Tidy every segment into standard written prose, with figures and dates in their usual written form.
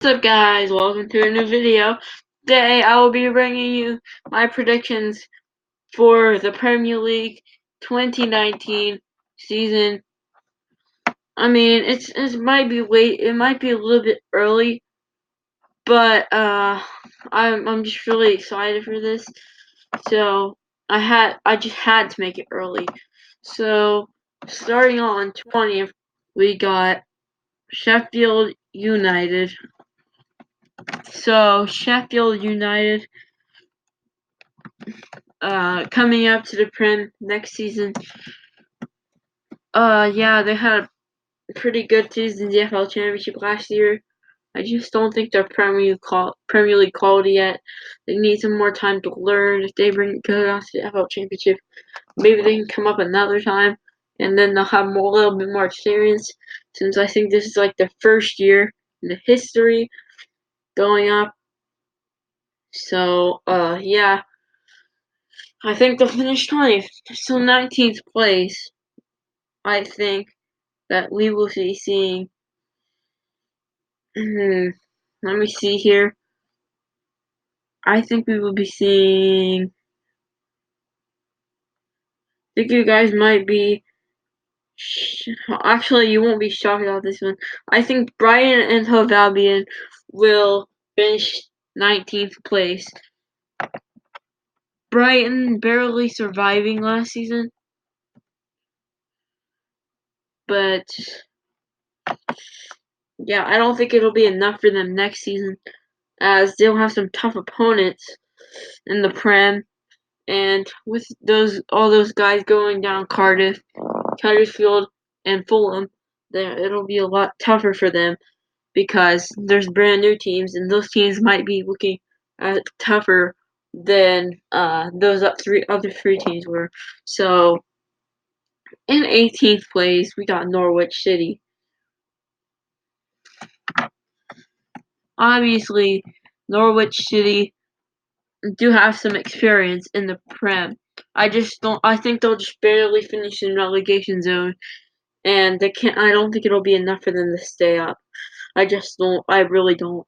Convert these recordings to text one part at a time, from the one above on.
What's up, guys? Welcome to a new video. Today I will be bringing you my predictions for the Premier League 2019 season. I mean, it might be late, it might be a little bit early, but I'm just really excited for this. So I just had to make it early. So starting on 20th, we got Sheffield United. So Sheffield United coming up to the Prem next season. Yeah, they had a pretty good season in the FL Championship last year. I just don't think they're Premier League quality yet. They need some more time to learn. If they go out to the FL Championship, maybe they can come up another time, and then they'll have a little bit more experience. Since I think this is like the first year in the history going up. So, yeah, I think they'll finish 20th, so 19th place. I think that we will be seeing. Let me see here. I think we will be seeing. I think you guys might be. Actually, you won't be shocked about this one. I think Brighton and Hove Albion will finish 19th place. Brighton barely surviving last season, but yeah, I don't think it'll be enough for them next season, as they'll have some tough opponents in the Prem. And with all those guys going down Cardiff, Huddersfield, and Fulham, it'll be a lot tougher for them because there's brand new teams, and those teams might be looking tougher than those other three teams were. So in 18th place, we got Norwich City. Obviously, Norwich City do have some experience in the Prem. I think they'll just barely finish in relegation zone, and they can't. I don't think it'll be enough for them to stay up. I just don't. I really don't.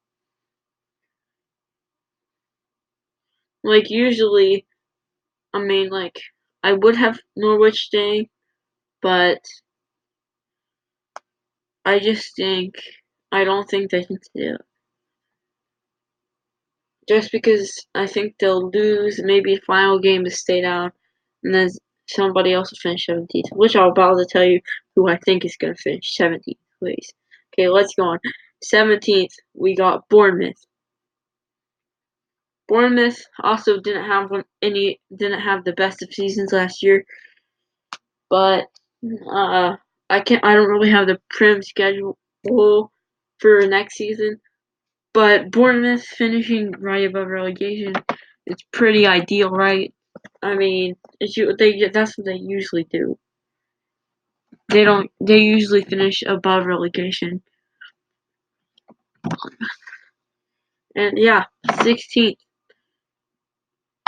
Like usually, I mean, like I would have Norwich staying, but I just think I don't think they can stay up. Just because I think they'll lose maybe a final game to stay down, and then somebody else will finish 17th, which I'll about to tell you who I think is going to finish 17th, please. Okay, let's go on. 17th, we got Bournemouth. Bournemouth also didn't have the best of seasons last year, but I don't really have the Prem schedule for next season. But Bournemouth finishing right above relegation is pretty ideal, right? I mean, that's what they usually do. They usually finish above relegation. And yeah, 16th.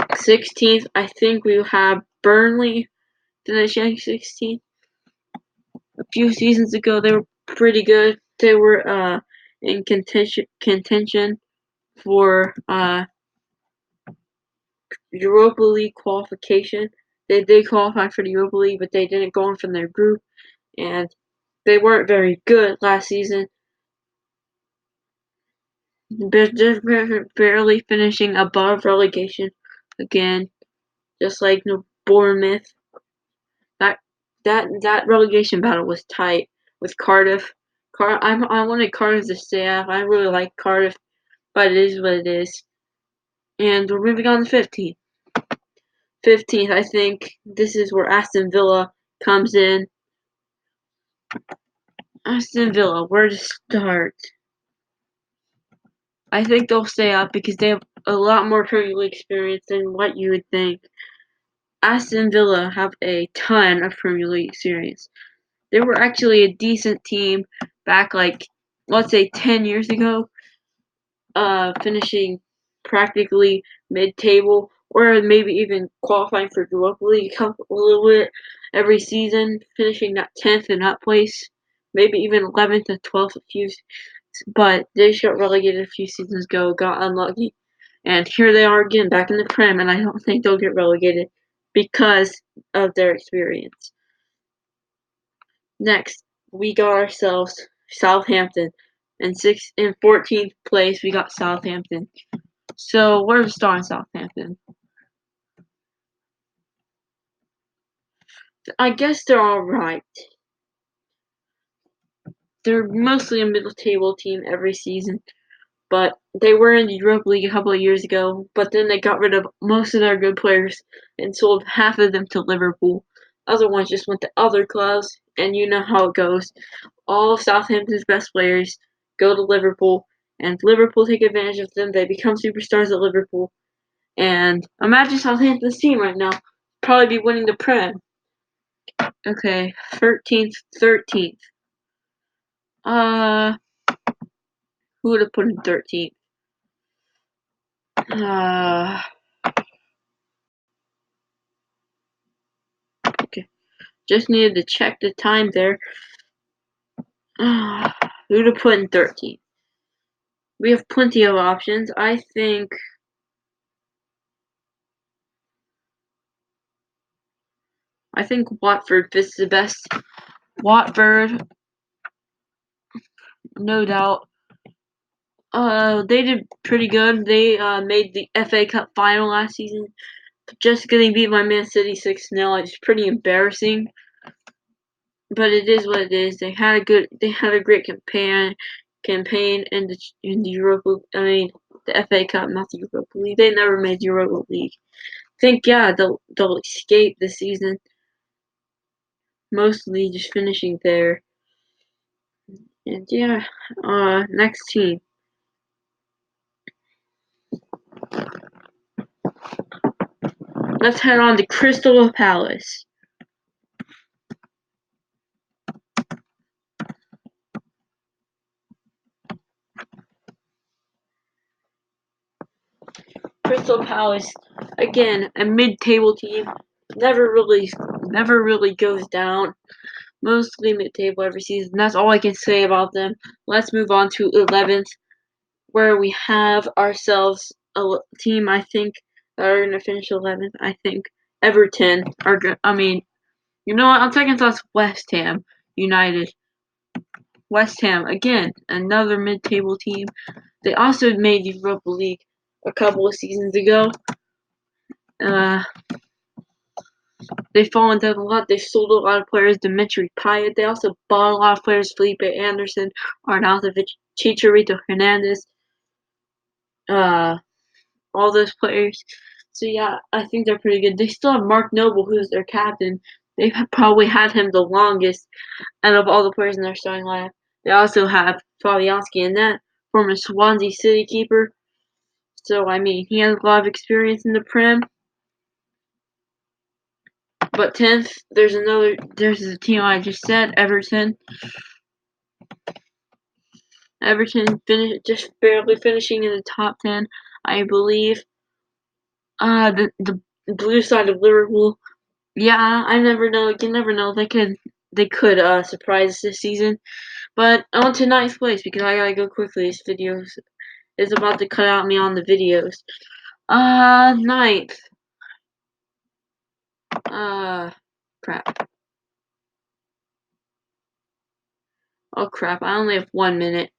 16th, I think we have Burnley finishing 16th. A few seasons ago, they were pretty good. They were in contention for Europa League qualification. They did qualify for the Europa League, but they didn't go on from their group, and they weren't very good last season. Just barely finishing above relegation again, just like Bournemouth. That relegation battle was tight with Cardiff. I wanted Cardiff to stay up. I really like Cardiff, but it is what it is. And we're moving on to 15th. 15th, I think this is where Aston Villa comes in. Aston Villa, where to start? I think they'll stay up because they have a lot more Premier League experience than what you would think. Aston Villa have a ton of Premier League experience. They were actually a decent team back, like, let's say 10 years ago, finishing practically mid-table, or maybe even qualifying for Europa League a little bit every season, finishing that 10th in that place, maybe even 11th or 12th a few but they just got relegated a few seasons ago, got unlucky. And here they are again, back in the Prem, and I don't think they'll get relegated because of their experience. Next, we got ourselves Southampton. In 14th place, we got Southampton. So, where's the star in Southampton? I guess they're alright. They're mostly a middle table team every season, but they were in the Europa League a couple of years ago, but then they got rid of most of their good players and sold half of them to Liverpool. Other ones just went to other clubs, and you know how it goes. All of Southampton's best players go to Liverpool, and Liverpool take advantage of them. They become superstars at Liverpool. And imagine Southampton's team right now. Probably be winning the Prem. Okay, 13th. Who would have put in 13th? Okay. Just needed to check the time there. Who to put in 13th? We have plenty of options. I think Watford is the best. Watford, no doubt. They did pretty good. They made the FA Cup final last season, just getting beat by Man City 6-0. It's pretty embarrassing, but it is what it is. They had a great campaign in the Europa. I mean, the FA Cup, not the Europa League. They never made the Europa League. They'll escape this season. Mostly just finishing there. And yeah, next team. Let's head on to Crystal Palace. Crystal Palace, again, a mid-table team. Never really goes down. Mostly mid-table every season. That's all I can say about them. Let's move on to 11th, where we have ourselves a team, I think, that are going to finish 11th. I think Everton are good. I mean, you know what? On second thoughts, West Ham United. West Ham, again, another mid-table team. They also made the Europa League a couple of seasons ago. They've fallen down a lot. They sold a lot of players. Dimitri Payet. They also bought a lot of players. Felipe Anderson, Arnautovic, Chicharito Hernandez. All those players. So yeah, I think they're pretty good. They still have Mark Noble, who's their captain. They've probably had him the longest out of all the players in their starting lineup. They also have Fabianski in that, former Swansea City keeper. So I mean, he has a lot of experience in the Prem. But 10th, there's the team I just said, Everton. Everton just barely finishing in the top 10, I believe. The blue side of Liverpool. Yeah, I never know. You can never know. They could surprise this season. But on to 9th place because I gotta go quickly. This video is about to cut out me on the videos. 9th. Crap. Oh crap! I only have 1 minute.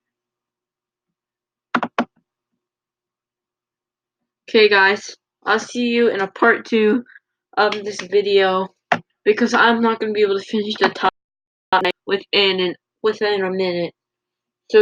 Okay, guys. I'll see you in a part 2 of this video because I'm not gonna be able to finish the top 9 within a minute.